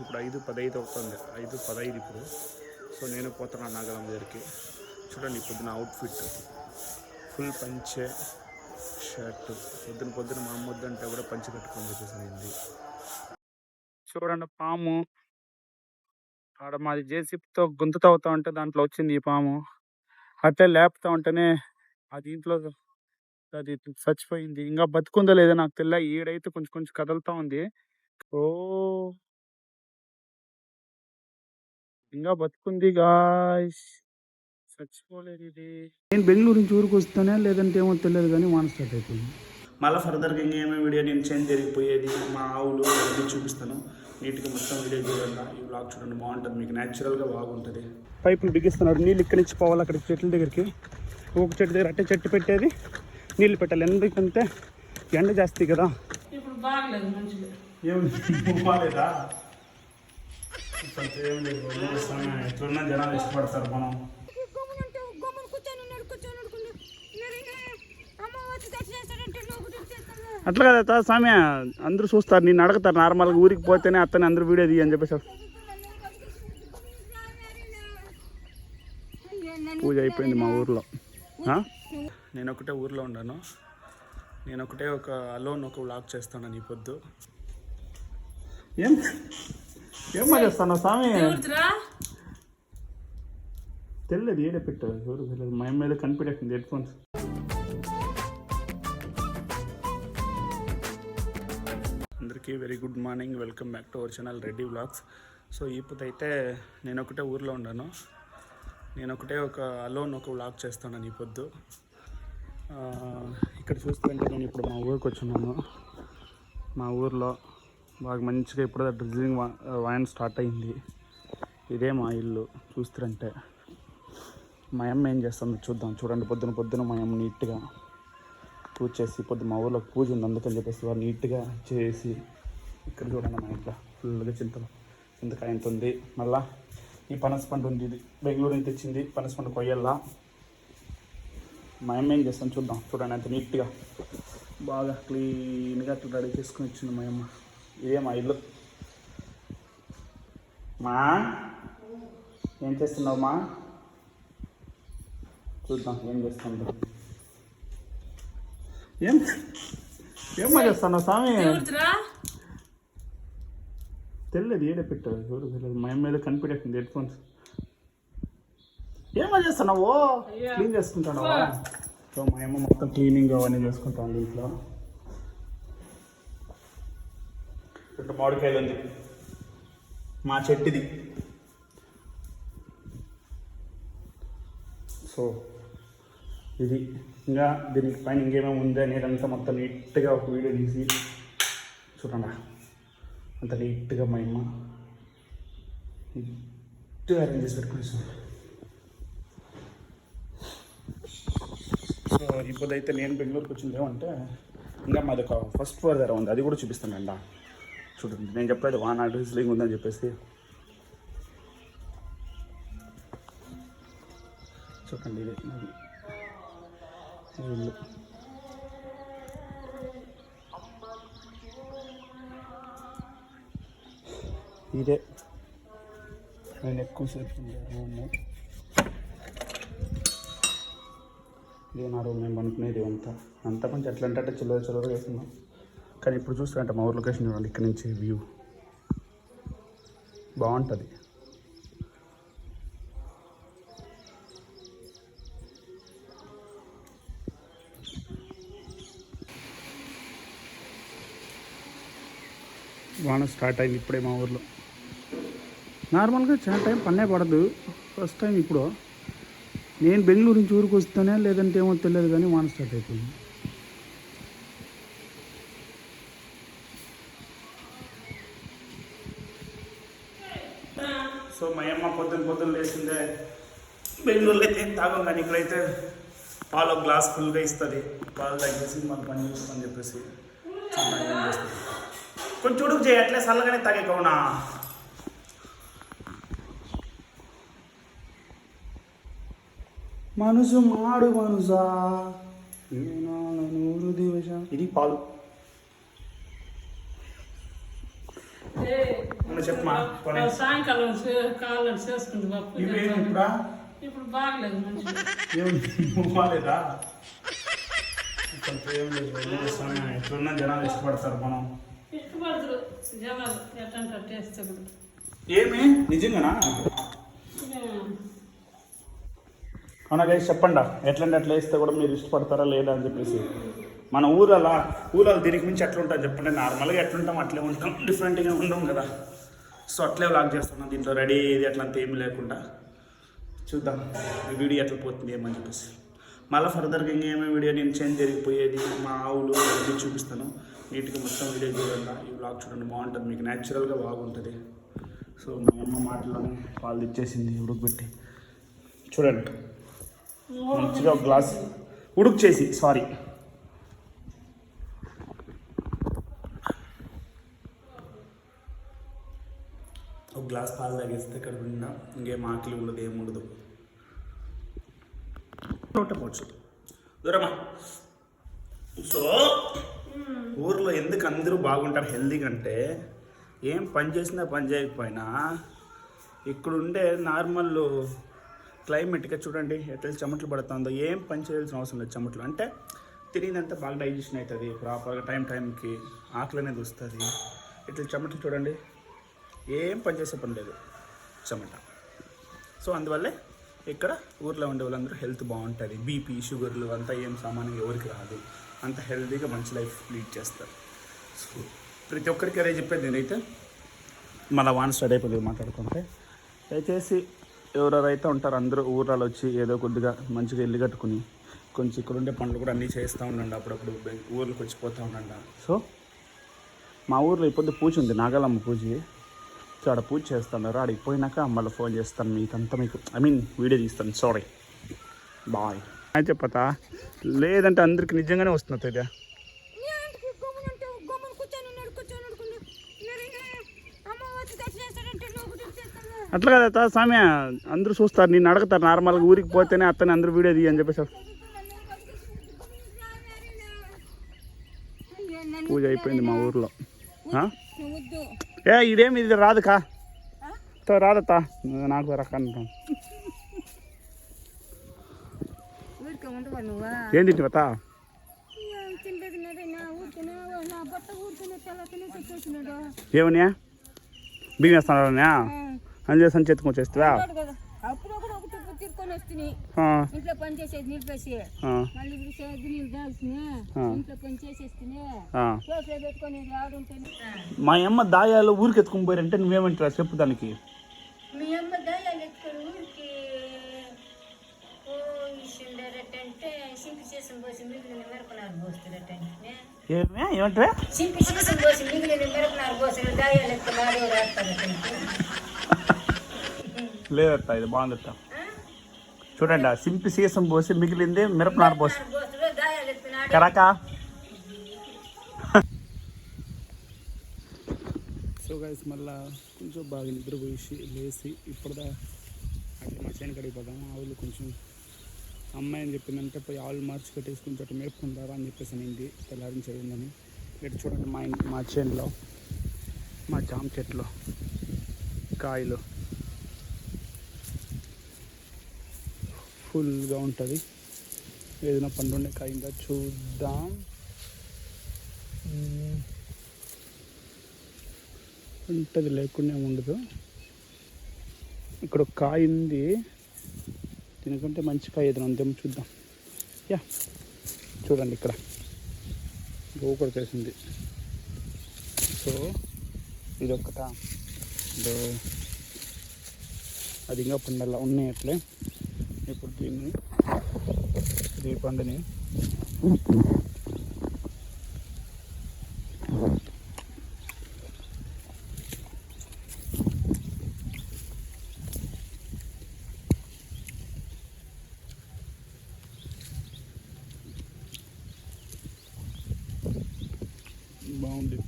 ఇప్పుడు 5:15 అవుతుంది, 5:15 ఇప్పుడు. సో నేను పోతున్నాను నాగరం దగ్గరికి. చూడండి పొద్దున అవుట్ఫిట్ ఫుల్ పంచె షర్ట్. పొద్దున మా అమ్మ వద్దంటే కూడా పంచె కట్టుకొని వచ్చేసింది. చూడండి పాము ఆడ మాది జేసీబీతో గుంత తవ్వుతా ఉంటే దాంట్లో వచ్చింది ఈ పాము. అట్లే లేపుతా ఉంటేనే అది ఇంట్లో అది చచ్చిపోయింది. ఇంకా బతుకుందో లేదో నాకు తెలియదు. ఈడైతే కొంచెం కొంచెం కదులుతా ఉంది. ఓ ఇంకా బతుకుంది గాయ్స్, చచ్చిపోలేదు ఇది. నేను బెంగళూరు నుంచి ఊరికి వస్తానే లేదంటే ఏమో తెలియదు కానీ వాన స్టార్ట్ అయిపోయింది. మళ్ళీ ఫర్దర్గా ఇంకేమో వీడియో నేను చేంజ్ జరిగిపోయేది మా ఆవులు అన్నీ చూపిస్తాను. నీట్గా మొత్తం వీడియో చూడండి. ఈ బ్లాగ్ చూడండి, బాగుంటుంది, మీకు న్యాచురల్గా బాగుంటుంది. పైపులు బిగిస్తున్నారు, నీళ్ళు ఇక్కడి నుంచి పోవాలి అక్కడ చెట్ల దగ్గరికి. ఒక చెట్టు దగ్గర అట్టే చెట్టు పెట్టేది నీళ్ళు పెట్టాలి. ఎందుకంటే ఎండ జాస్తి కదా. ఇప్పుడు బాగలేదు మంచిగా. ఏం బాగాలేదా? ఏం లేదు, ఎట్లున్నా జనాలు ఇష్టపడతారు. మనం అట్లా కదా స్వామి, అందరూ చూస్తారు, నేను అడుగుతారు నార్మల్గా. ఊరికి పోతేనే అతను అందరూ వీడియో తీయని చెప్పేసి. పూజ అయిపోయింది మా ఊర్లో. నేను ఒకటే ఊర్లో ఉన్నాను. నేను ఒకటే ఒక అలోన్ ఒక వ్లాగ్ చేస్తాను ఈ పొద్దు. ఏమో చేస్తాను స్వామి, తెలియదు ఏడే పెట్టారు, ఎవరు తెలియదు. మా మీద కనిపెట్టేసింది హెడ్ ఫోన్స్. అందరికీ very good morning, welcome back to our channel Reddy vlogs. So ఇప్పుడు అయితే నేను ఒకటే ఊర్లో ఉన్నాను. నేను ఒకటే ఒక అలోన్ ఒక వ్లాగ్ చేస్తాను ఈ పొద్దు. ఇక్కడ చూస్తుంటే నేను ఇప్పుడు మా ఊరికి వచ్చున్నాను. మా ఊర్లో బాగా మంచిగా ఇప్పుడు డ్రిజింగ్ వాన్ స్టార్ట్ అయింది. ఇదే మా ఇల్లు చూస్తుంటే. మా అమ్మ ఏం చేస్తుందో చూద్దాం. చూడండి పొద్దున మా అమ్మ నీట్గా పూజ చేసి, పొద్దున మా ఊర్లో పూజ ఉంది అందుకని చెప్పేసి వాళ్ళు నీట్గా చేసి. ఇక్కడ చూడండి మా ఇంట్లో ఫుల్గా చింతకాయ ఎంత ఉంది. మళ్ళీ ఈ పనస పండు ఉంది, ఇది బెంగళూరు నుంచి తెచ్చింది. పనస పండు కొయ్యల్లా. మా అమ్మ ఏం చేస్తాను చూద్దాం. చూడండి అంత నీట్గా బాగా క్లీన్గా అట్లా రెడీ చేసుకుని వచ్చింది మా అమ్మ. ఇదే మా ఇల్లు. మా ఏం చేస్తున్నావు మా? చూద్దాం ఏం చేస్తుందో. ఏమో చేస్తాను స్వామి, తెలియదు ఏడే పెట్టారు, ఎవరు తెలియదు. మా మీద కనిపెట్టేసింది హెడ్ ఫోన్స్. ఏమో చేస్తున్నావు, క్లీన్ చేసుకుంటావా? సో మా అమ్మ మొత్తం క్లీనింగ్ అవన్నీ చేసుకుంటాను ఇంట్లో. ఇక్కడ మామిడికాయలు ఉంది, మా చెట్టుది. సో ఇది ఇంకా దీనికి పైన ఇంకేమేమి ఉంది అనేదంతా మొత్తం నీట్గా ఒక వీడియో తీసి చూడండి. అంత నీట్గా మా అమ్మ నీట్గా అరేంజ్ చేసి పెట్టుకుని. సో ఇప్పుడైతే నేను బెంగళూరుకి వచ్చింది ఏమంటే, ఇంకా మాది ఒక ఫస్ట్ ఫ్లోర్ దగ్గర ఉంది, అది కూడా చూపిస్తానండి. చూడండి నేను చెప్పేది వాన డ్రిజ్లింగ్ ఉందని చెప్పేసి. చూడండి ఇది ఇల్లు. ఇదే నేను ఎక్కువసేపు రూమ్. ఇదే నా రూమ్, నేను అనుకునేది అంతా కొంచెం ఎట్లా అంటే చిల్లరగా వేస్తున్నాం. కానీ ఇప్పుడు చూస్తారంటే మా ఊరు లొకేషన్ చూడండి. ఇక్కడ నుంచి వ్యూ బాగుంటుంది. వాన స్టార్ట్ అయింది ఇప్పుడే మా ఊర్లో. నార్మల్గా చాలా టైం పన్నే పడదు, ఫస్ట్ టైం ఇప్పుడు. నేను బెంగళూరు నుంచి ఊరికి వస్తానే లేదంటే ఏమో తెలియదు కానీ వాన స్టార్ట్ అయిపోయింది. సో మా అమ్మ పొద్దున లేచిందే. బెంగళూరులో అయితే ఏం తాగం కానీ ఇప్పుడైతే పాలు ఒక గ్లాస్ ఫుల్గా ఇస్తుంది. పాలు తాగేసి మాకు పని చూసుకొని చెప్పేసి ఏం చేస్తుంది. కొంచెం ఉడుకు చేయి, అట్లే చల్లగానే తాగేకోనా. మనసు మాడు మనసా నూరు దివస. ఇది పాలు. చెప్పమా పని సాయంకాలం కావాలని చేసుకుంది బాపు ఇప్పుడా ఇప్పుడు బాగలేదు మంచిగా ఏమి బాగాలేదా కొంచెం ఏం లేదు సమయం ఎట్లున్నా జనాలు ఇష్టపడతారు మనం ఇష్టపడతారు జనాలు ఎట్లా టేస్ట్ కూడా ఏమి నిజంగానా అవునా గైస్ చెప్పండి ఎట్లంటే అట్లా వేస్తే కూడా మీరు ఇష్టపడతారా లేదా అని చెప్పేసి మన ఊరలో దీనికి మించి ఎట్లా ఉంటుంది చెప్పండి నార్మల్గా ఎట్లుంటాం అట్లే ఉంటాం డిఫరెంట్గా ఉండం కదా సో అట్లే వ్లాగ్ చేస్తున్నాం దీంట్లో రెడీ ఏది అట్లంతా ఏమీ లేకుండా చూద్దాం ఈ వీడియో ఎట్లా పోతుంది ఏమని చెప్పేసి మళ్ళీ ఫర్దర్గా ఇంకేమో వీడియో నేను చేంజ్ జరిగిపోయేది మా ఆవులు అన్నీ చూపిస్తాను నీట్గా మొత్తం వీడియో చూడండి ఈ వ్లాగ్ చూడండి బాగుంటుంది మీకు న్యాచురల్గా బాగుంటుంది సో మా అమ్మ మాటలోనే పాలు తెచ్చేసింది ఉడకబెట్టి చూడండి మంచిగా ఒక గ్లాస్ ఉడుకు చేసి సారీ ఒక గ్లాస్ పాలు తాగేస్తే ఇక్కడ నిండా ఇంకేం ఆకలి ఉండదు ఏముండదు ఉండవచ్చు దూరమా సో ఊర్లో ఎందుకు అందరూ బాగుంటారు హెల్దీగా అంటే ఏం పని చేసినా పని చేయకపోయినా ఇక్కడ ఉండే నార్మల్ క్లైమేట్గా చూడండి ఎట్లా చెమటలు పడుతుందో ఏం పని చేయాల్సిన అవసరం లేదు చెమటలు అంటే తిరిగినంత బాగా డైజెషన్ అవుతుంది ప్రాపర్గా టైంకి ఆకలి అనేది వస్తుంది ఇట్లా చెమటలు చూడండి ఏం పని చేసే పని లేదు చెమట సో అందువల్లే ఇక్కడ ఊర్లో ఉండే వాళ్ళందరూ హెల్త్ బాగుంటుంది బీపీ షుగర్లు అంతా ఏం సామాన్యంగా ఎవరికి రాదు అంత హెల్తీగా మంచి లైఫ్ లీడ్ చేస్తారు సో ప్రతి ఒక్కరికి అదే చెప్పేది నేనైతే మళ్ళీ వాన్ స్టార్ట్ అయిపోయింది మాట్లాడుకుంటే దయచేసి ఎవరెవరైతే ఉంటారో అందరూ ఊర్లలో వచ్చి ఏదో కొద్దిగా మంచిగా ఇల్లు కట్టుకుని కొంచెం ఇక్కడ ఉండే పనులు కూడా అన్నీ చేస్తూ ఉండండి అప్పుడప్పుడు ఊర్లోకి వచ్చిపోతూ ఉండండి సో మా ఊర్లో ఇప్పుడు పూజ ఉంది నాగాలమ్మ పూజ సో ఆడ పూజ చేస్తున్నారు ఆడికి పోయినాక మళ్ళీ ఫోన్ చేస్తాను మీకంతా మీకు వీడియో తీస్తాను సారీ బాయ్ అని చెప్పతా లేదంటే అందరికి నిజంగానే వస్తుంది ఇదే అట్లా కదా సామ్య అందరూ చూస్తారు నేను అడుగుతారు నార్మల్గా ఊరికి పోతేనే అతను అందరూ వీడియో తీయ అని చెప్పేసి పూజ అయిపోయింది మా ఊర్లో ఇదేమి ఇది రాదుకా రాదత్తా నాకు రకాన్ని ఏం తింటివతా ఏమన్నా బియ్యం వేస్తానా అంజే సంచేతకు వచ్చేస్తావా ఇంట్లో పని చేసేది నిలిపేసి మళ్ళీ నీళ్ళు కాల్సిన ఇంట్లో పని చేసేస్తేనే పెట్టుకొని ఆడుంటేనే మా అమ్మ దాయాలు ఊరికి ఎత్తుకుని పోయారంటే నువ్వేమంటారా చెప్పు దానికి మీ అమ్మ దాయాలు ఎత్తుకొని ఊరికి పోయిసిండారంటే సింపి చేసిన పోసి మిగిలిన మిరపనారు పోస్తారటంటే ఏమంటారా సింపి చేసిన పోసి మిగిలిన మిరపనారు పోసిన దాయాలు ఎత్తుకొని ఆడేవారు ఆడతారటంటే లేదత్తా ఇది బాగుందత్తా చూడండి సింపి సీసం పోసి మిగిలింది మిరపనారు పోసి కరాకా సో గైస్ మళ్ళీ కొంచెం బాగా నిద్రపోసి లేచి ఇప్పుడుదా అట్లా మా చేను కడిగిపోదాం ఆవులు కొంచెం అమ్మాయి అని చెప్పిందంటే పోయి ఆవులు మార్చి కట్టేసి కొంచెం అట్లా మేపుకుంటారా అని చెప్పేసి అనింది తెల్లారించేయిందని ఇటు చూడండి మా చేనులో మా జామ చెట్లు కాయలు ఫుల్గా ఉంటుంది ఏదైనా పండుండే కాయిందా చూద్దాం ఉంటుంది లేకుండా ఉండదు ఇక్కడ ఒక కాయ ఉంది దీనికంటే మంచి కాయ ఏదైనా ఉందేమో చూద్దాం యా చూడండి ఇక్కడ గోవు కూడా చేసింది సో ఇది ఒక్కట అది ఇంకా పండల్లా ఉన్నాయి అట్లే ఇప్పుడు ఈ పండుని బాగుంది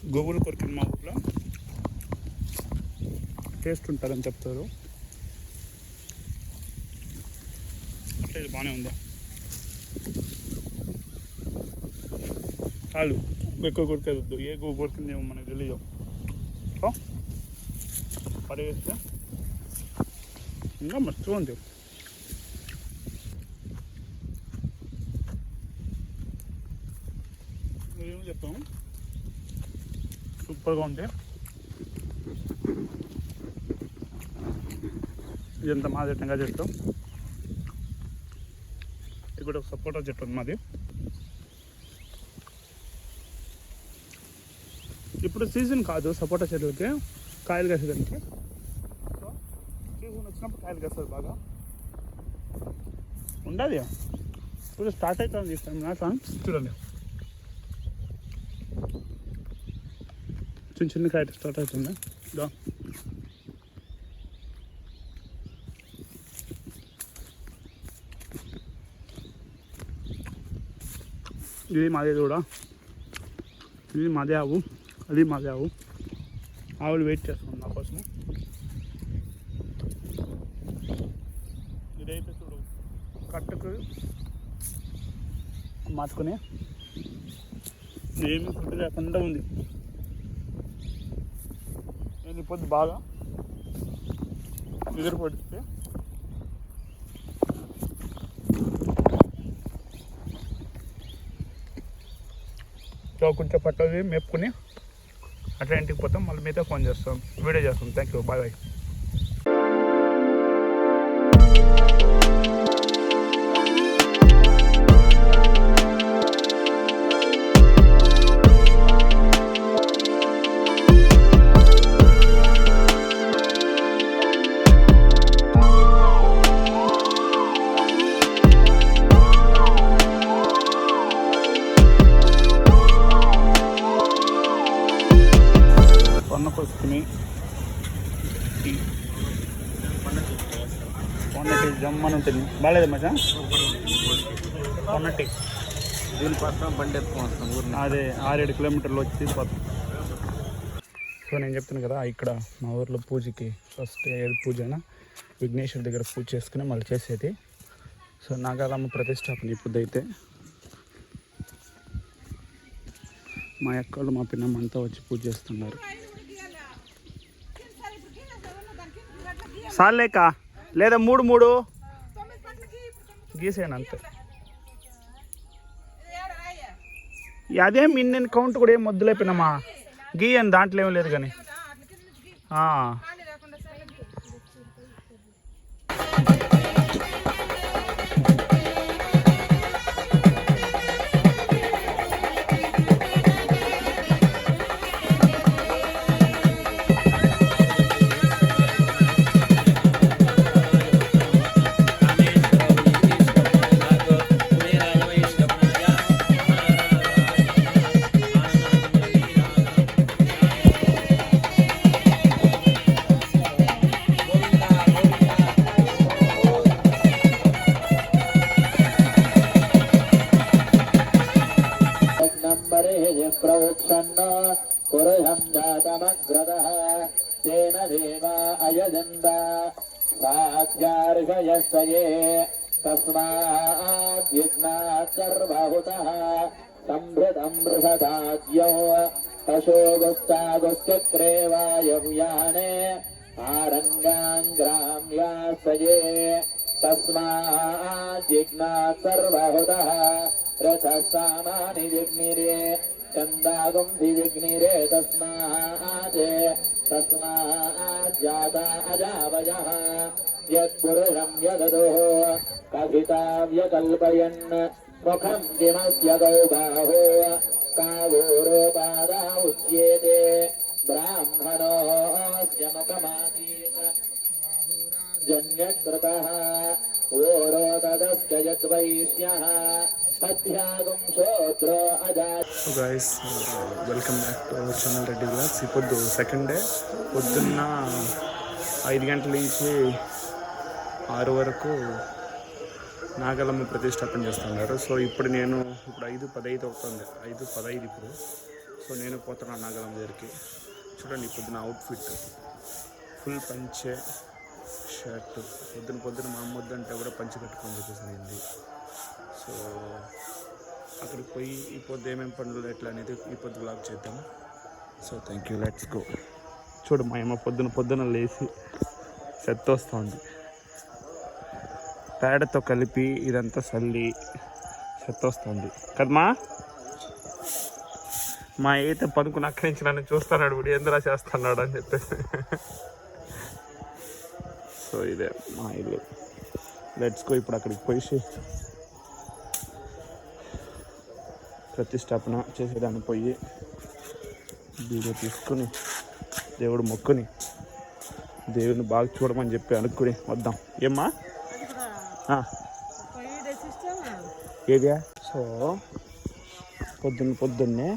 గోవులు కొరికిన మా ఊర్లో టేస్ట్ ఉంటుందని చెప్తారు అట్లా ఇది బాగానే ఉందా చాలు ఎక్కువ కొరికేదొద్దు, ఏ ఎక్కువ కొరికిందేమో మనకు తెలియదు. పడేస్తే ఇంకా మస్తుగా ఉంది. ఏం చెప్తాము, సూపర్గా ఉంది. ఇదంతా మాది టెంకాయ చెట్టు. ఇక్కడ ఒక సపోటా చెట్టు ఉంది మాది. ఇప్పుడు సీజన్ కాదు సపోటా చెట్లకి కాయలు కాసేదానికి. సో సీజన్ వచ్చినప్పుడు కాయలు కాస్తుంది బాగా ఉండదు. ఇప్పుడు స్టార్ట్ అవుతుంది తీస్తాను నాటాను. చూడండి చిన్న చిన్న కాయ స్టార్ట్ అవుతుంది. ఇది మాదే కూడా, ఇది మాదే ఆవు, అది మాదే ఆవు. ఆవులు వెయిట్ చేస్తున్నాం నా కోసం. ఇదైతే చూడు కట్టుకు మార్చుకొని ఏమి ఫుడ్ లేకుండా ఉంది. నేను ఇప్పుడు బాగా ఎదురు పడితే కొంచెం పట్టది మేపుకుని అట్లా ఇంటికి పోతాం. మళ్ళీ మీతో ఫోన్ చేస్తాం, వీడియో చేస్తాం. Thank you, bye bye. కొనుక్కొచ్చుకుని పొన్నటి జమ్మని ఉంటుంది. బాగాలేదు మచ్చా పొన్నటి. దీనికోసం బండి ఎత్తుకొని వస్తాం ఊరిని. అదే 6-7 కిలోమీటర్లు వచ్చి తీసుకొస్తాం. సో నేను చెప్తాను కదా, ఇక్కడ మా ఊర్లో పూజకి ఫస్ట్ ఏది పూజ అయినా విఘ్నేశ్వర్ దగ్గర పూజ చేసుకుని మళ్ళీ చేసేది. సో నాగాలమ్మ ప్రతిష్టాపన ఇప్పుడు అయితే మా అక్కలు మా పిన్నమ్మ అంతా వచ్చి పూజ చేస్తున్నారు. సాలేక లేదా 3 గీసేయండి అంతే. అదేం ఇన్ని కౌంట్ కూడా ఏం మొద్దులేపినమ్మా, గీయని దాంట్లో ఏం లేదు కానీ. प्रवक्षन्न पुरुषं जातमग्रतः तेन देवा अयजन्त साध्यार्षयस्तये तस्माद्यज्ञात् सर्वहुतः सम्भृतं बृहदाद्यौ पशो गुस्तागुश्चक्रे वायव्याने आरण्याङ्ग्राम्यास्तये तस्माद्यज्ञात् सर्वहुतः रथः सामानि जिग्निरे चन्दागुं जिग्निरे तस्माज्जाता अजावयः यत्पुरुषं यददुः कथिताव्यकल्पयन् मुखं किमस्य गौबाहो कावोरोपादा उच्येते ब्राह्मणोऽस्य मुखमासीत् जन्यकृतः ओरोदस्य यद्वैश्यः पथ्यागुं शोत्रो अजात्. So guys welcome back to our channel Reddy blogs. ఇప్పుడు సెకండ్ డే పొద్దున్న 5 గంటల నుంచి 6 వరకు నాగలమ్మ ప్రతిష్టాపన చేస్తున్నారు. సో ఇప్పుడు 5:15 అవుతుంది, 5:15 ఇప్పుడు. సో నేను పోతున్నాను నాగలమ్మ దగ్గరికి. చూడండి పొద్దున అవుట్ఫిట్ ఫుల్ పంచె షర్ట్. పొద్దున మా అమ్మ వద్దంటే కూడా పంచె కట్టుకొని చెప్పేసింది. సో అక్కడికి పోయి ఈ పొద్దు ఏమేమి పనులు ఎట్లా అనేది ఈ పొద్దు బ్లాగ్ చేద్దాం. So thank you, let's go. చూడు మా అమ్మ పొద్దున లేచి చెత్త వస్తుంది, పేడతో కలిపి ఇదంతా చల్లి చెత్త వస్తుంది కదమ్మా. మా అయితే పనుకుని అక్కడి నుంచి నన్ను చూస్తున్నాడు, వీడు ఏందిరా చేస్తున్నాడు అని చెప్పేసి. సో ఇదే మా ఇల్లు, లెట్స్ గో. ఇప్పుడు అక్కడికి పోయి ప్రతిష్టాపన చేసేదాన్ని పోయి వీడియో తీసుకుని దేవుడు మొక్కుని దేవుని బాగా చూడమని చెప్పి అనుకుని వద్దాం. ఏమ్మా ఏదియా? సో పొద్దున్నే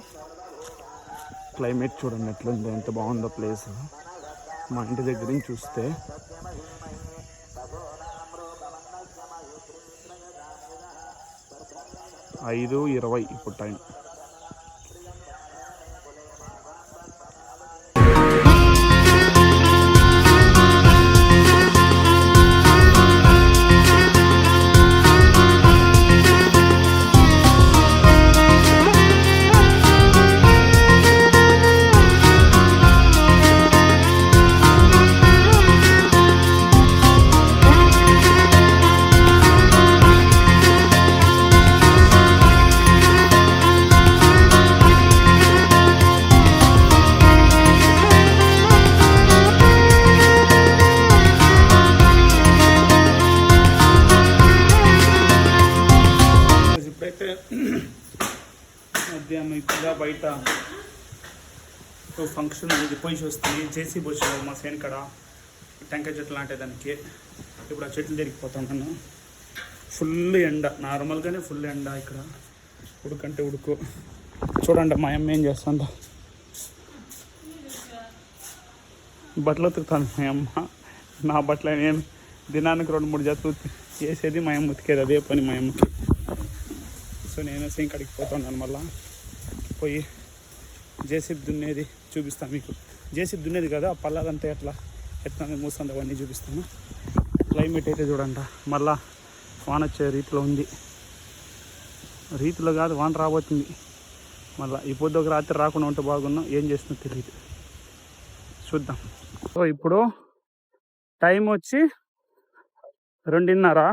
క్లైమేట్ చూడండి ఎట్లుందో, ఎంత బాగుందో ప్లేస్. మా ఇంటి దగ్గర నుంచి చూస్తే 5:20 ఇప్పుడు టైం. మధ్యాహ్నం ఇప్పుడు బయట ఫంక్షన్ అనేది పోయి వస్తుంది. జేసీ వచ్చాడు మా సేనకడ టెంకాయ చెట్లు లాంటిదానికి. ఇప్పుడు ఆ చెట్లు తిరిగిపోతున్నాను. ఫుల్ ఎండ, నార్మల్గానే ఫుల్ ఎండ ఇక్కడ, ఉడుకంటే ఉడుకు. చూడండి మా అమ్మ ఏం చేస్తుందో, బట్టలు ఉతుకుతాను మా అమ్మ. నా బట్టలు నేను దినానికి 2-3 జతలు వేసేది, మా అమ్మ ఉతికేది, అదే పని మా అమ్మకి. సో నేను సింకడికి పోతున్నాను. మళ్ళీ పోయి జేసీబీ దున్నేది చూపిస్తాను మీకు. జేసీబీ దున్నేది కదా, ఆ పల్లాలంతా ఎట్లా మూస్తుంది అవన్నీ చూపిస్తాను. క్లైమేట్ అయితే చూడండి, మళ్ళా వాన వచ్చే రీతిలో ఉంది. రీతిలో కాదు, వాన రాబోతుంది మళ్ళీ. ఈ పొద్దు ఒక రాత్రి రాకుండా ఉంటే బాగున్నాం, ఏం చేస్తుందో తెలియదు, చూద్దాం. సో ఇప్పుడు టైం వచ్చి 2:30.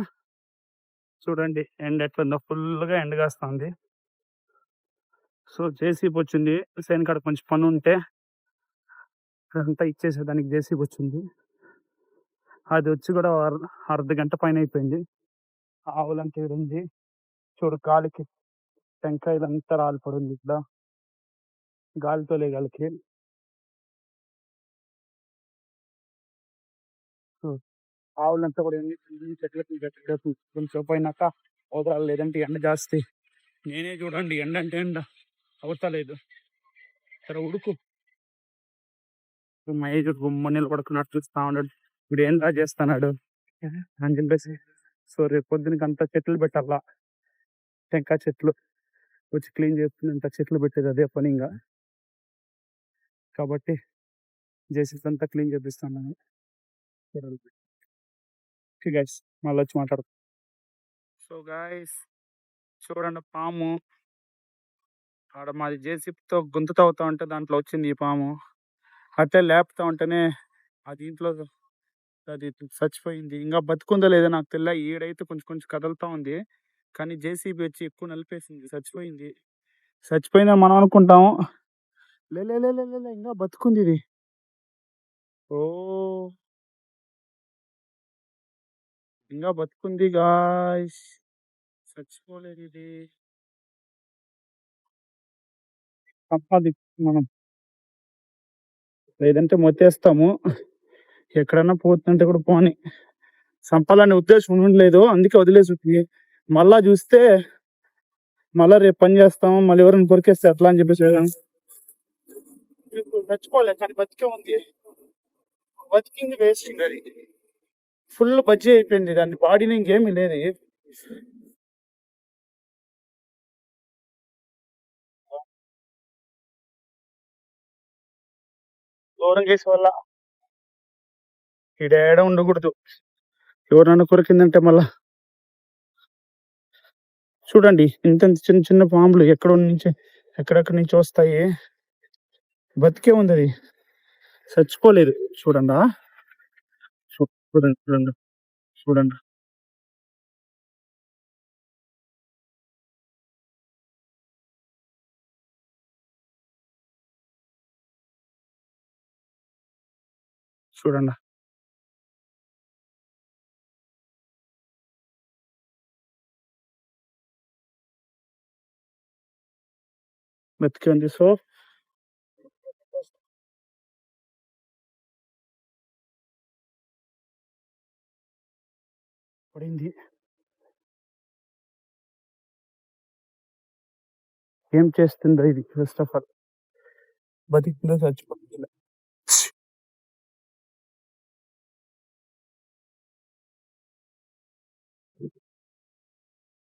చూడండి ఎండ ఎట్లుందో, ఫుల్గా ఎండ కాస్తుంది. సో జేసీబీ వచ్చింది, సేనకాడ కొంచెం పని ఉంటే అదంతా ఇచ్చేసేదానికి జేసీబీ వచ్చింది. అది వచ్చి కూడా అర్ధ గంట పైన అయిపోయింది. ఆవులంతా ఉంది చూడు, గాలికి టెంకాయలంతా రాలిపడింది ఇక్కడ, గాలితో లేగాలికి. ఆవులంతా కూడా చెట్లకి గట్టిగా కొంచెం పోయినాక అవతరాలు, లేదంటే ఎండ జాస్తి. నేనే చూడండి ఎండ అంటే ఎండ అవతలేదు, సరే ఉడుకు. మహేష్ గుమ్మనీళ్ళు పడుకున్నట్టు చూస్తా ఉన్నాడు, ఇప్పుడు ఏం రా చేస్తున్నాడు అని చెప్పేసి. సో రేపు పొద్దునకి అంతా చెట్లు పెట్టాలా, టెంకాయ చెట్లు వచ్చి క్లీన్ చేస్తుంది, అంత చెట్లు పెట్టేది అదే పని ఇంకా. కాబట్టి జేసీబీ అంతా క్లీన్ చేపిస్తున్నాను. ఓకే గైస్, మళ్ళీ వచ్చి మాట్లాడతాం. సో గైస్ చూడండి, పాము ఆడ మాది జేసీబీతో గుంత తవ్వుతా ఉంటే దాంట్లో వచ్చింది ఈ పాము. అట్లే లేపుతా ఉంటేనే అది ఇంట్లో అది చచ్చిపోయింది. ఇంకా బతుకుందో లేదో నాకు తెలియదు. ఈడైతే కొంచెం కదులుతా ఉంది, కానీ జేసీబీ వచ్చి ఎక్కువ నలిపేసింది, చచ్చిపోయిందని మనం అనుకుంటాము. లే ఇంకా బతుకుంది ఇది. ఓ ఇంకా బతుకుంది గాయ్స్, చచ్చిపోలేదు ఇది. తప్పది, మనం లేదంటే మొత్తేస్తాము. ఎక్కడన్నా పోతుంటే కూడా పోని, సంపాలనే ఉద్దేశం ఉండలేదు, అందుకే వదిలేసి. మళ్ళా చూస్తే మళ్ళా రేపు పని చేస్తాము, మళ్ళీ ఎవరైనా కొరికేస్తే అట్లా అని చెప్పేసి చచ్చిపోలేదు, కానీ బతికే ఉంది. బతికింది వేస్టింగ్, అది ఫుల్ బజ్జీ అయిపోయింది, దాని బాడీని ఇంకేమీ లేదు. దూరం చేసే వల్ల ఈడేడ ఉండకూడదు, ఎవరన్నా కొరికిందంటే మళ్ళా చూడండి ఇంత చిన్న చిన్న పాములు ఎక్కడెక్కడి నుంచి వస్తాయి. బతికే ఉంది అది, చచ్చిపోలేదు. చూడండి చూడండి చూడండి చూడండి. చూడండి బతికే ఉంది. సో పడింది. ఏం చేస్తుందో ఇది, ఫస్ట్ ఆఫ్ ఆల్ బతికిందో చచ్చిపోతుందో.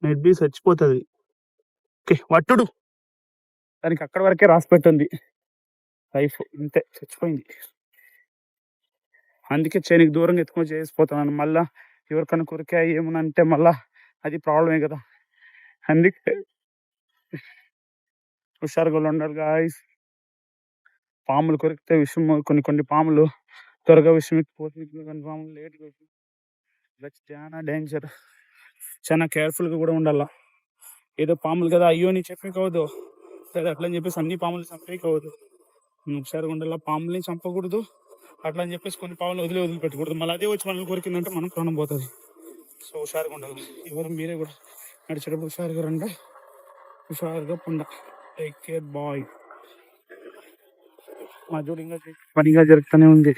మేబీ చచ్చిపోతుంది. ఓకే వట్టుడు, దానికి అక్కడ వరకే రాసి పెట్టింది లైఫ్, అంతే చచ్చిపోయింది. అందుకే చేనికి దూరంగా ఎత్తుకొని చేసిపోతున్నాను. మళ్ళా ఎవరికైనా కొరికా ఏమనంటే మళ్ళా అది ప్రాబ్లమే కదా. అందుకే హుషారుగా ఉండాలి గాయ్స్. పాములు కొరికితే విషయం, కొన్ని పాములు త్వరగా విషయం ఎక్కిపోతుంది, కొన్ని పాములు లేట్గా. చాలా డేంజర్, చాలా కేర్ఫుల్గా కూడా ఉండాల. ఏదో పాములు కదా అయ్యో నీ చెప్పేకవద్దు, లేదా అట్లా అని చెప్పేసి అన్ని పాములు చంపేయకూడదు. హుషారుగా ఉండాల, పాములని చంపకూడదు. అట్లా అని చెప్పేసి కొన్ని పాములు వదిలిపెట్టకూడదు. మళ్ళీ అదే వచ్చి మనల్ని కొరికిందంటే మనం ప్రాణం పోతుంది. సో హుషారుగా ఉండాలి. ఎవరు మీరే కూడా నడిచేటప్పుడు హుషారుగా రండి, హుషారుగా పుండ. Take care bye. మా జోడి ఇంకా పనిగా జరుగుతూనే ఉంది.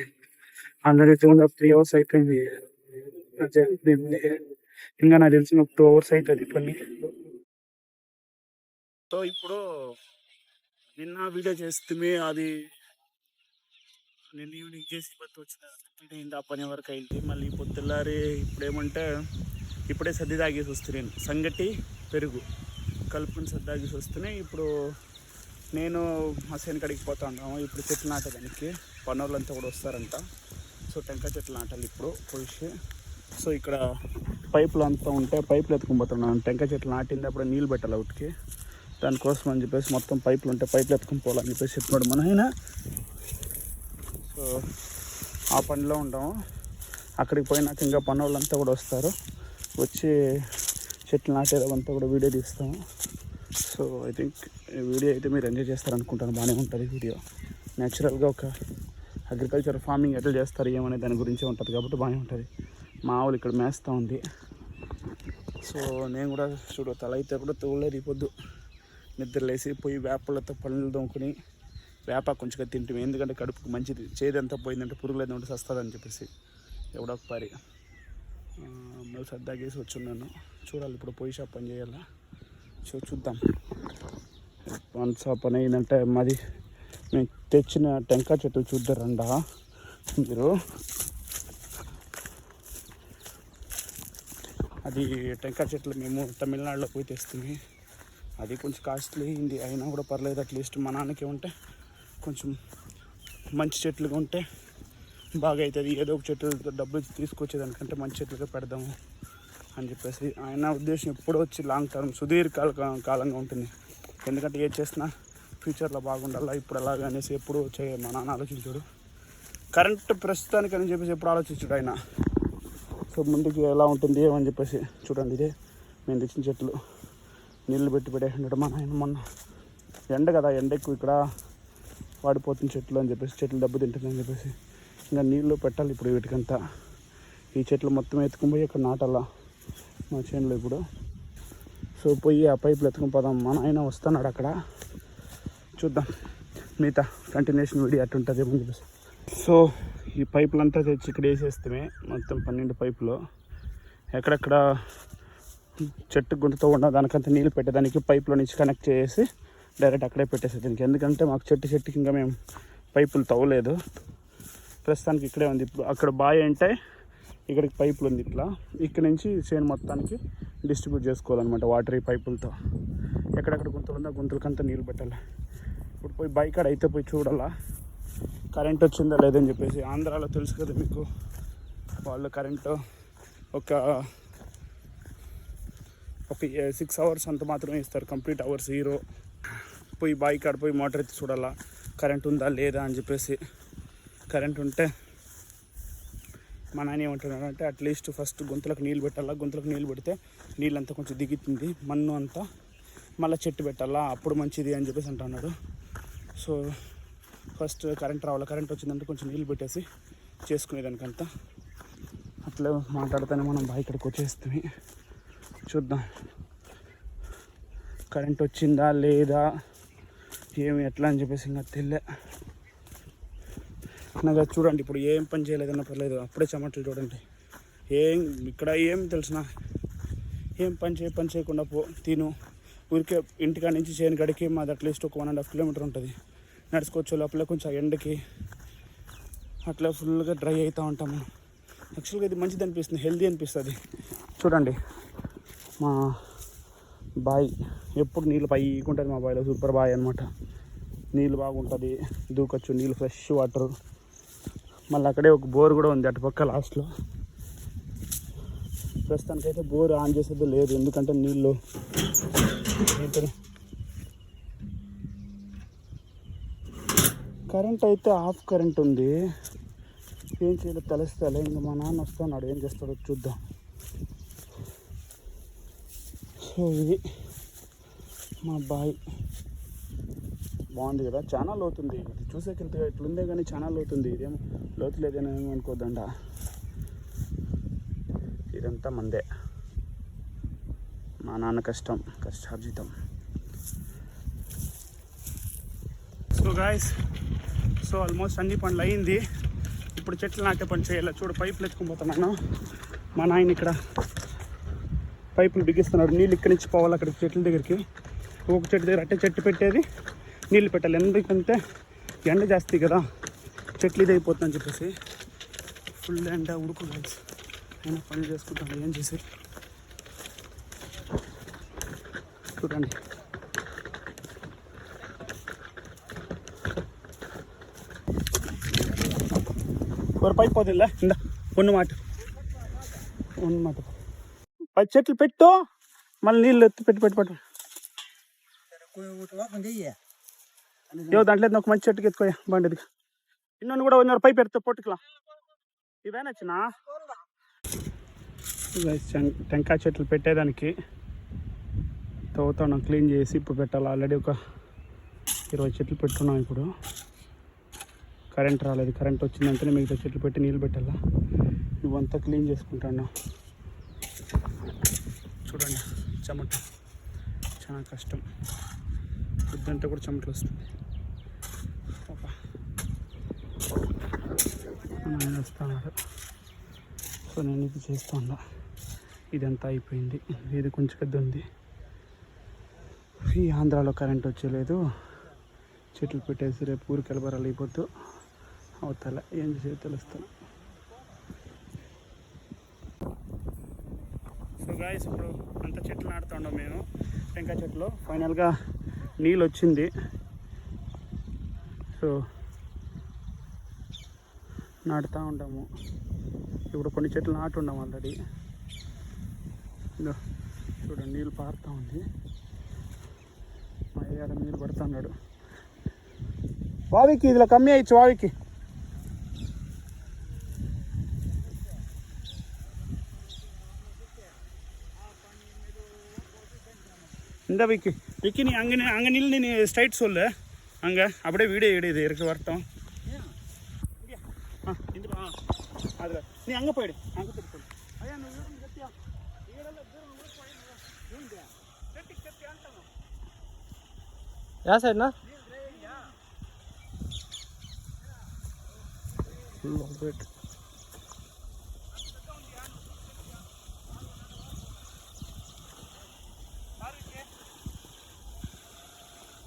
ఆల్రెడీ 3 hours అయిపోయింది. ఇంకా నాకు తెలిసిన 2 hours అవుతుంది పని. సో ఇప్పుడు నిన్న వీడియో చేస్తే అది నిన్న ఈవినింగ్ చేసి వచ్చిన ఆ పని వరకు అయింది. మళ్ళీ పొద్దుల్లారి ఇప్పుడేమంటే ఇప్పుడే సర్ది తాగేసి వస్తున్నాను. సంగటి పెరుగు కలుపుకొని సర్ది తాగేసి వస్తున్నాయి. ఇప్పుడు నేను మా సేనకాడికి పోతా ఉన్నాము. ఇప్పుడు చెట్లు నాటడానికి పనులంతా కూడా వస్తారంట. సో టెంకాయ చెట్లు నాటాలి ఇప్పుడు పోయి. సో ఇక్కడ పైపులు అంతా ఉంటే పైపులు ఎత్తుకుని టెంకాయ చెట్లు నాటింది అప్పుడు నీళ్ళు పెట్టాలి ఒకటికి. దానికోసం అని చెప్పేసి మొత్తం పైపులు ఉంటే పైపులు ఎత్తుకుని పోవాలని చెప్పేసి చెప్తున్నాడు మన ఆయన. సో ఆ పనిలో ఉంటాము. అక్కడికి పోయినాక ఇంకా పని వాళ్ళంతా కూడా వస్తారు, వచ్చి చెట్లు నాటేదంతా కూడా వీడియో తీస్తాము. సో ఐ థింక్ ఈ వీడియో అయితే మీరు ఎంజాయ్ చేస్తారనుకుంటాను. బాగానే ఉంటుంది వీడియో. న్యాచురల్గా ఒక అగ్రికల్చర్ ఫార్మింగ్ ఎట్లా చేస్తారు ఏమనే దాని గురించే ఉంటుంది కాబట్టి బాగానే ఉంటుంది. మా ఆవులు ఇక్కడ మేస్తూ ఉంది. సో నేను కూడా చూడు తల అయితే కూడా తోలేదు. ఈ పొద్దు నిద్ర లేసి పోయి వేపలతో పనులు దొంకుని వేప కొంచెంగా తింటాము. ఎందుకంటే కడుపుకు మంచిది. చేదంతా పోయిందంటే పురుగులు ఏదంటే వస్తుందని చెప్పేసి ఎవడో ఒక పారి మళ్ళీ సర్దాగేసి వచ్చున్నాను. చూడాలి ఇప్పుడు పోయి షాప్ పని చేయాలా. సో చూద్దాం. వన్స్ ఆ పని అయిందంటే మాది మేము తెచ్చిన టెంకాయ చెట్లు చూద్దారండా మీరు. అది టెంకాయ చెట్లు మేము తమిళనాడులో పోయి తెస్తుంది. అది కొంచెం కాస్ట్లీ అయింది, అయినా కూడా పర్లేదు. అట్లీస్ట్ మా నాన్నకి ఉంటే కొంచెం మంచి చెట్లుగా ఉంటే బాగా అవుతుంది. ఏదో ఒక చెట్లు డబ్బులు తీసుకొచ్చేదానికంటే మంచి చెట్లుగా పెడదాము అని చెప్పేసి ఆయన ఉద్దేశం. ఎప్పుడో వచ్చి లాంగ్ టర్మ్ కాలంగా ఉంటుంది. ఎందుకంటే ఏది చేసినా ఫ్యూచర్లో బాగుండాలా. ఇప్పుడు అలాగే అనేసి ఎప్పుడు మా నాన్న ఆలోచించాడు. కరెంట్ ప్రస్తుతానికి అని చెప్పేసి ఎప్పుడు ఆలోచించాడు ఆయన. సో ముందుకు ఎలా ఉంటుంది ఏమని చెప్పేసి చూడండి. ఇదే మేము తెచ్చిన చెట్లు నీళ్ళు పెట్టి పెట్టేసినాడు మా నాయన. మొన్న ఎండ కదా, ఎండ ఎక్కువ ఇక్కడ వాడిపోతుంది చెట్లు అని చెప్పేసి, చెట్లు దెబ్బతింటుంది అని చెప్పేసి ఇంకా నీళ్ళు పెట్టాలి ఇప్పుడు వీటికంతా. ఈ చెట్లు మొత్తం ఎత్తుకుని పోయి ఇక్కడ నాటాలా మా చేనులో ఇప్పుడు. సో పోయి ఆ పైపులు ఎత్తుకుని పోదాం. మా నాయన వస్తున్నాడు అక్కడ, చూద్దాం మిగతా కంటిన్యూషన్ వీడియో అట్టుంటుంది ఏమని చెప్పేసి. సో ఈ పైపులంతా తెచ్చి ఇక్కడ వేసేస్తే మొత్తం 12 పైపులు ఎక్కడెక్కడ చెట్టు గుంతతో ఉన్న దానికంతా నీళ్ళు పెట్టేదానికి పైపులో నుంచి కనెక్ట్ చేసి డైరెక్ట్ అక్కడే పెట్టేసేది దీనికి. ఎందుకంటే మాకు చెట్టుకి ఇంకా మేము పైపులు తవ్వలేదు. ప్రస్తుతానికి ఇక్కడే ఉంది. ఇప్పుడు అక్కడ బాయ్ అంటే ఇక్కడికి పైపులు ఉంది. ఇట్లా ఇక్కడ నుంచి చేను మొత్తానికి డిస్ట్రిబ్యూట్ చేసుకోవాలన్నమాట వాటర్ ఈ పైపులతో. ఎక్కడెక్కడ గుంతలు ఉందో గుంతలకంతా నీళ్ళు పెట్టాలి. ఇప్పుడు పోయి బైక్ కాడ అయితే పోయి చూడాలా కరెంట్ వచ్చిందా లేదని చెప్పేసి. ఆంధ్రాలో తెలుసు కదా మీకు, వాళ్ళు కరెంటు ఒక ఒక 6 hours అంత మాత్రమే ఇస్తారు, కంప్లీట్ అవర్స్ హీరో. పోయి బావి కాడ పోయి మోటార్ ఎత్తి చూడాలా కరెంట్ ఉందా లేదా అని చెప్పేసి. కరెంట్ ఉంటే మా నాన్న ఏమంటున్నారంటే అట్లీస్ట్ ఫస్ట్ గుంతలకు నీళ్ళు పెట్టాలా, గుంతలకు నీళ్ళు పెడితే నీళ్ళంతా కొంచెం దిగుతుంది, మన్ను అంతా మళ్ళీ చెట్టు పెట్టాలా అప్పుడు మంచిది అని చెప్పేసి అంటున్నాడు. సో ఫస్ట్ కరెంట్ రావాలి, కరెంట్ వచ్చిందంటే కొంచెం నీళ్ళు పెట్టేసి చేసుకునేదానికంతా. అట్లా మాట్లాడితేనే మనం బావి ఇక్కడికి వచ్చేస్తాము. చూద్దాం కరెంట్ వచ్చిందా లేదా ఏమి ఎట్లా అని చెప్పేసి ఇంకా తెలియ. నాకు చూడండి ఇప్పుడు ఏం పని చేయలేదన్నా పర్లేదు, అప్పుడే చెమటలు చూడండి. ఇక్కడ ఏం తెలిసిన ఏం పని చేయకుండా తిను ఊరికే ఇంటికాడ నుంచి చేయని గడికి మాది అట్లీస్ట్ ఒక 1.5 kilometer ఉంటుంది. నడుచుకోవచ్చు లోపల కొంచెం ఎండకి అట్లా ఫుల్గా డ్రై అవుతూ ఉంటాము. యాక్చువల్గా ఇది మంచిది అనిపిస్తుంది, హెల్దీ అనిపిస్తుంది. చూడండి మా బావి ఎప్పుడు నీళ్ళు పైకి ఉంటుంది, మా బావిలో సూపర్ బావి అనమాట. నీళ్ళు బాగుంటుంది, దూకొచ్చు, నీళ్ళు ఫ్రెష్ వాటర్. మళ్ళీ అక్కడే ఒక బోర్ కూడా ఉంది అటుపక్క లాస్ట్లో. ప్రస్తుతానికైతే బోర్ ఆన్ చేసేది లేదు, ఎందుకంటే నీళ్ళు కరెంట్ అయితే ఆఫ్ కరెంట్ ఉంది. ఏం చేయలేదు తెలుస్తలే. ఇంకా మా నాన్న వస్తున్నాడు, ఏం చేస్తాడో చూద్దాం. సో ఇది మా బావి బాగుంది కదా, చాలా లోతుంది. ఇది చూసేకెళ్తే ఇట్లుందే కానీ చాలా లోతుంది. ఇదేమో లోతు లేదని ఏమో అనుకోద్దండ. ఇదంతా మందే, మా నాన్న కష్టార్జితం. సో గాయస్, సో ఆల్మోస్ట్ అన్ని పనులు అయింది. ఇప్పుడు చెట్లు నాటే పని చేయాలి. చూడు పైపులు ఎత్తుకుపోతున్నాను. మా నాయన ఇక్కడ పైపులు బిగిస్తున్నాడు. నీళ్ళు ఇక్కడి నుంచి పోవాలి అక్కడికి చెట్ల దగ్గరికి. ఒక చెట్టు దగ్గర అట్టే చెట్టు పెట్టేది నీళ్ళు పెట్టాలి. ఎందుకంటే ఎండ జాస్తి కదా, చెట్లు ఇది అయిపోతుందని చెప్పేసి. ఫుల్ ఎండ ఉడుకు గాయస్, అయినా పనులు చేసుకుంటాను. ఏం చేసి చూడండి. ஒரு பைப் போதும் இல்லை, இந்த ஒன்று மாட்டு 10 చెట్లు పెట్టు, మళ్ళీ నీళ్ళు ఎత్తి పెట్టు. ఏవో దాంట్లో ఒక మంచి చెట్టుకి ఎత్తుకోయా బాగుండేది. ಇನ್ನೊಂದು కూడా 1 పైప్ ఎత్తే పొట్టుకులా ఇవేనొచ్చినా. టెంకాయ చెట్లు పెట్టేదానికి తవ్వుతాను, క్లీన్ చేసి ఇప్పుడు పెట్టాలి. ఆల్రెడీ ఒక 20 చెట్లు పెట్టున్నాం. ఇప్పుడు కరెంట్ రాలేదు, కరెంట్ వచ్చిందంటే మిగతా చెట్లు పెట్టి నీళ్ళు పెట్టాలా. ఇవంతా క్లీన్ చేసుకుంటాను. చూడండి చెమట చాలా కష్టం, పొద్దుంటే కూడా చెమటలు వస్తుంది. నేను వస్తాను. సో నేను ఇది చేస్తూ ఉన్నా. ఇదంతా అయిపోయింది. ఇది కొంచెం పెద్ద ఉంది. ఈ ఆంధ్రాలో కరెంట్ వచ్చేలేదు, చెట్లు పెట్టేసి రేపు ఊరికి వెళ్ళబరాలు అయిపోతూ అవతల ఏం చేసేది తెలుస్తాను. సో గాయస్, ఇప్పుడు అంతా చెట్లు నాటుతూ ఉన్నాం మేము, టెంకాయ చెట్లు. ఫైనల్గా నీళ్ళు వచ్చింది. సో నాటుతూ ఉంటాము. ఇప్పుడు కొన్ని చెట్లు నాటున్నాం ఆల్రెడీ. చూడండి నీళ్ళు పారుతూ ఉంది. మా అయ్యాడ నీళ్ళు పడుతున్నాడు. బావికి ఇదిలో కమ్మి అయ్యచ్చు. బావికి இந்த விக்கி நீ அங்கே நில்லு, நீ ஸ்ட்ரைட் சொல்லு. அங்கே அப்படியே வீடியோ இடையுது இருக்கு வரட்டும். அதில் நீ அங்கே போயிடு, அங்கே போயிட்டு சொல்லு. ஐயா கத்தியா యా సైడ్ నా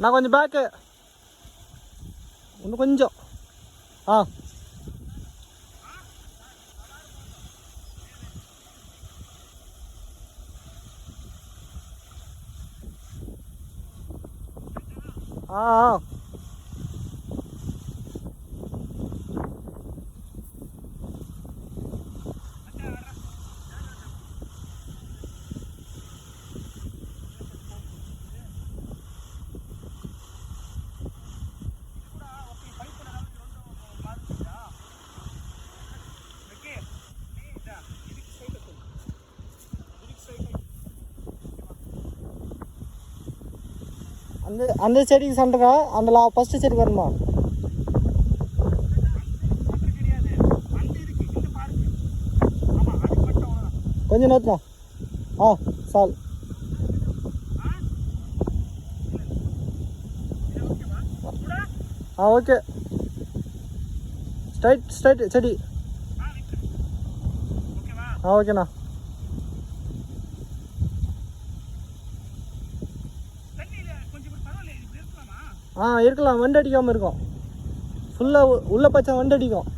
நான் கொஞ்சம் பேக்கு இன்னும் கொஞ்சம் அந்த செடிக்கு சென்டரா அந்த ஃபர்ஸ்ட் செடி வருமா? கொஞ்சம் நேரத்துல சால் ஓகே. ஸ்ட்ரைட் செடி ஓகேண்ணா. இருக்கலாம், வண்டு அடிக்காமல் இருக்கும். ஃபுல்லாக உள்ள பச்சை வண்டு அடிக்கும்.